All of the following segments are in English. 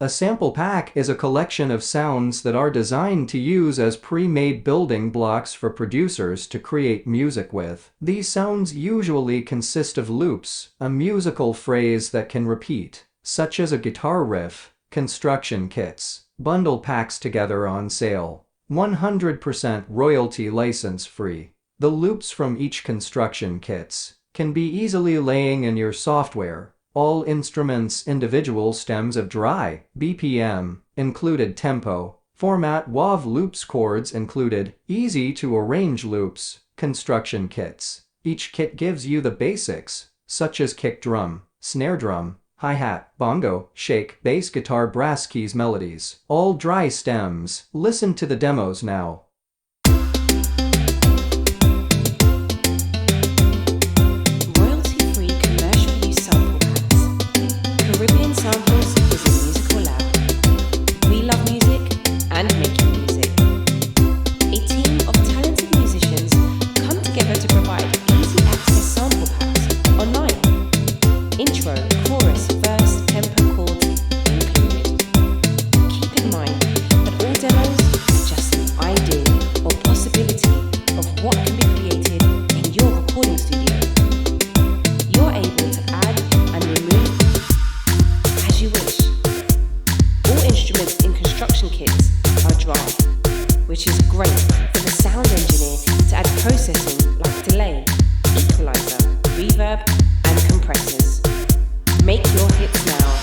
A sample pack is a collection of sounds that are designed to use as pre-made building blocks for producers to create music with. These sounds usually consist of loops, a musical phrase that can repeat, such as a guitar riff. Construction kits. Bundle packs together on sale. 100% royalty license free. The loops from each construction kits can be easily laying in your software. All instruments individual stems of dry BPM included tempo. Format WAV loops chords included. Easy to arrange loops. Construction kits. Each kit gives you the basics, such as kick drum, snare drum, hi-hat, bongo, shake, bass guitar, brass keys, melodies. All dry stems. Listen to the demos now. Royalty-free commercial use sample packs. Caribbean Samples is a musical lab. We love music and making music. A team of talented musicians come together to provide easy access sample packs online. Intro, chorus, verse, tempo, chords included. Keep in mind that all demos are just an idea or possibility of what can be created in your recording studio. You're able to add and remove as you wish. All instruments in construction kits are dry, which is great for the sound engineer to add processing like delay, equalizer, reverb, and compressors. Make your hits now.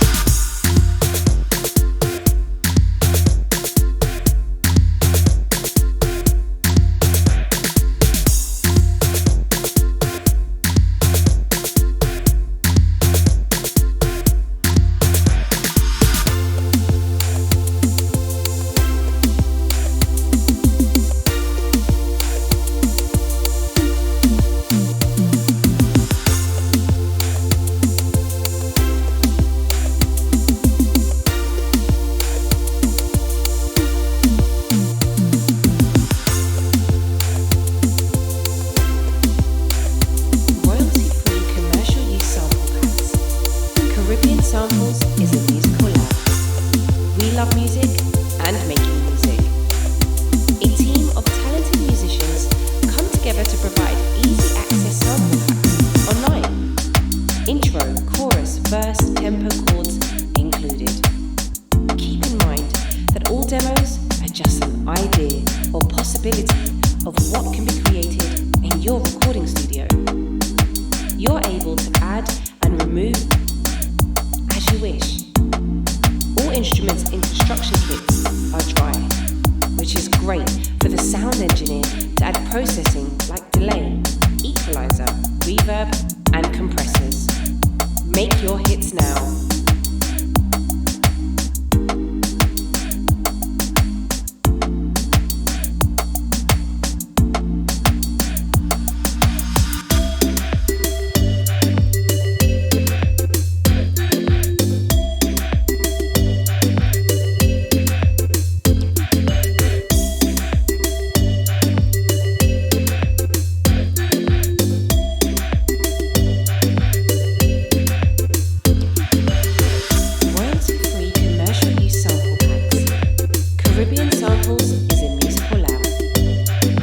Samples is a musical lab.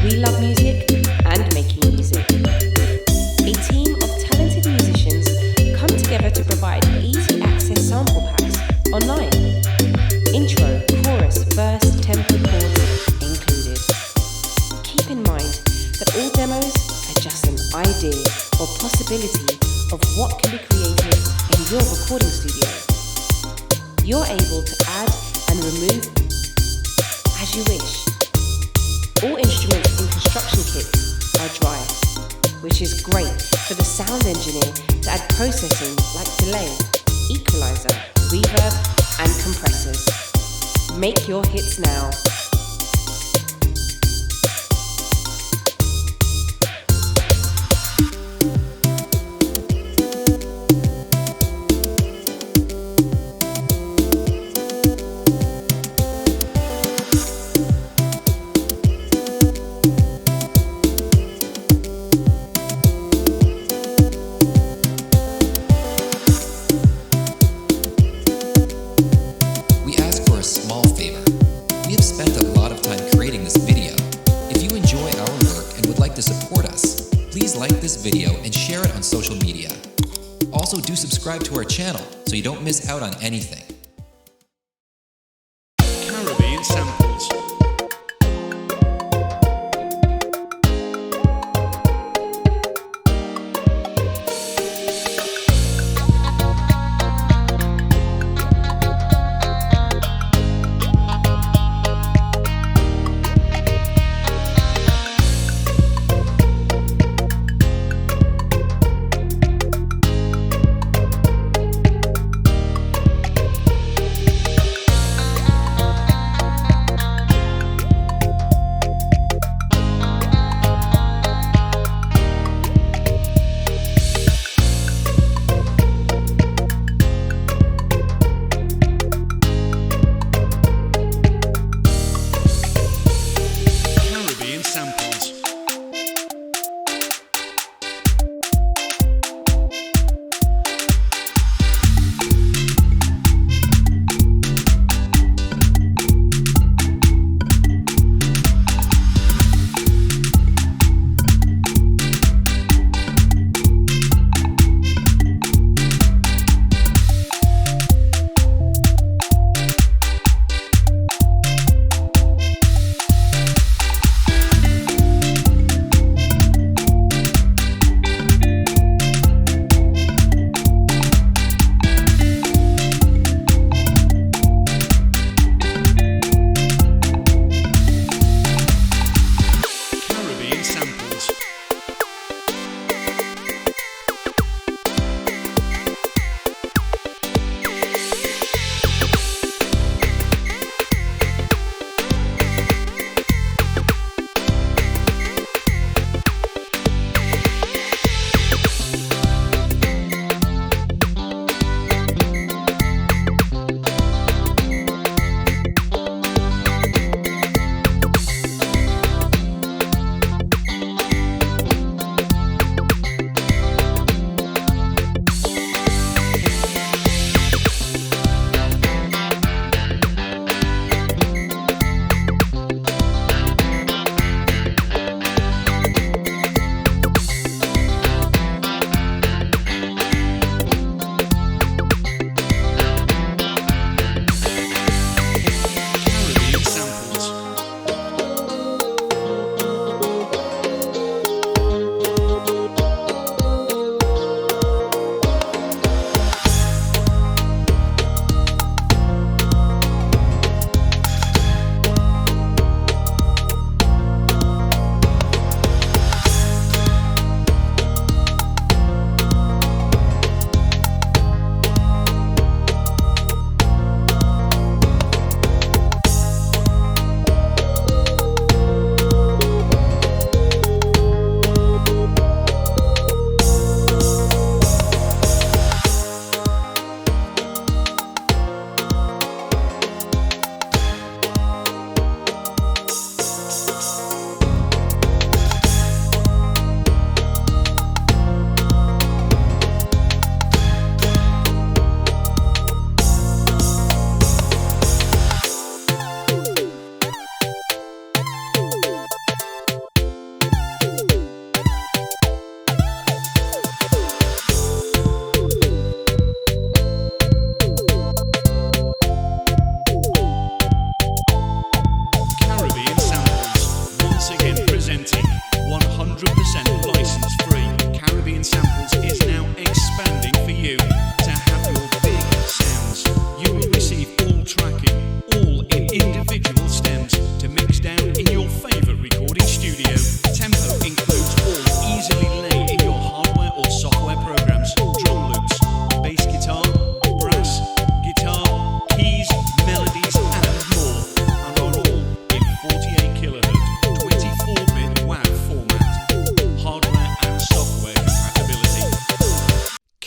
We love music and making music. A team of talented musicians come together to provide easy access sample packs online. Intro, chorus, verse, tempo, chords included. Keep in mind that all demos are just an idea or possibility of what can be created in your recording studio. You're able to add and remove as you wish. All instruments in construction kits are dry, which is great for the sound engineer to add processing like delay, equalizer, reverb, and compressors. Make your hits now. Make your hits now. please like this video and share it on social media. Also, do subscribe to our channel so you don't miss out on anything. Caribbean samples.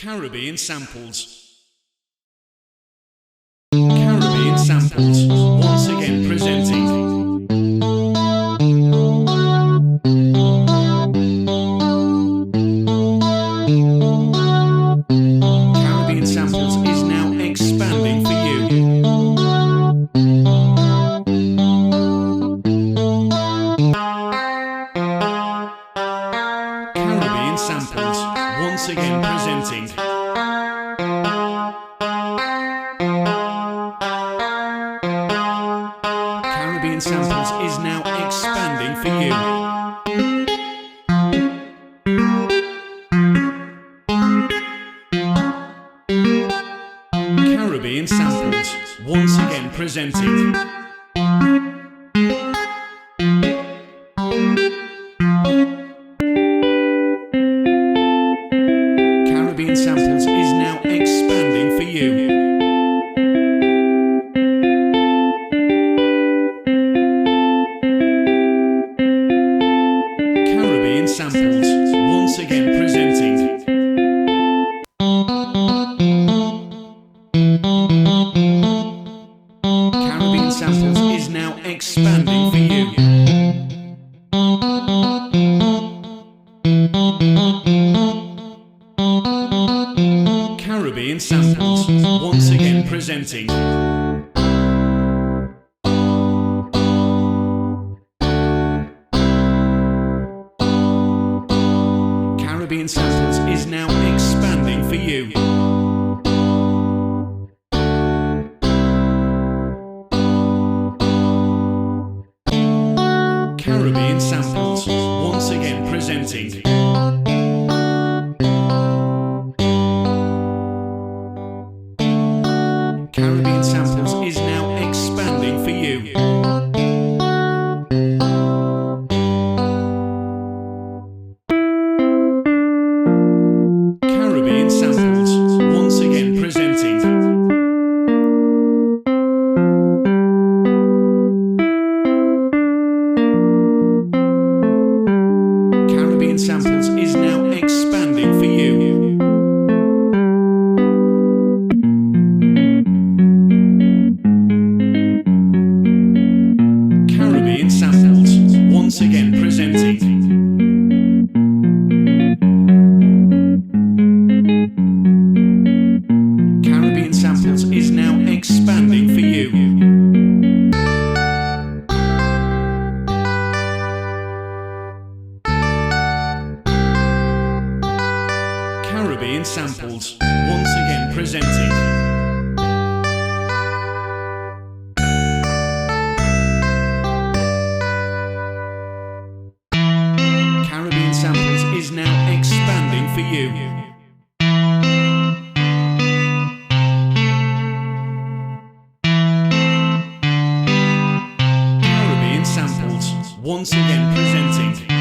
Caribbean samples. Caribbean samples, once again presenting. Caribbean samples is now expanding for you. Caribbean Caribbean Samples is now expanding for you. Caribbean Samples, once again presenting. Caribbean Samples is now expanding for you. Caribbean Samples, once again presenting. Caribbean Samples is now expanding for you. Caribbean Samples, once again presenting. Caribbean Samples is now expanding for you. Caribbean Samples, once again presenting. Caribbean Samples is now expanding for you. Caribbean Samples, once again presenting. Caribbean Samples is now expanding for you. Caribbean Samples, once again presenting. Caribbean Samples is now expanding for you. Caribbean Samples, once again presenting. Caribbean Samples is now expanding for you. Caribbean Samples, once again presenting.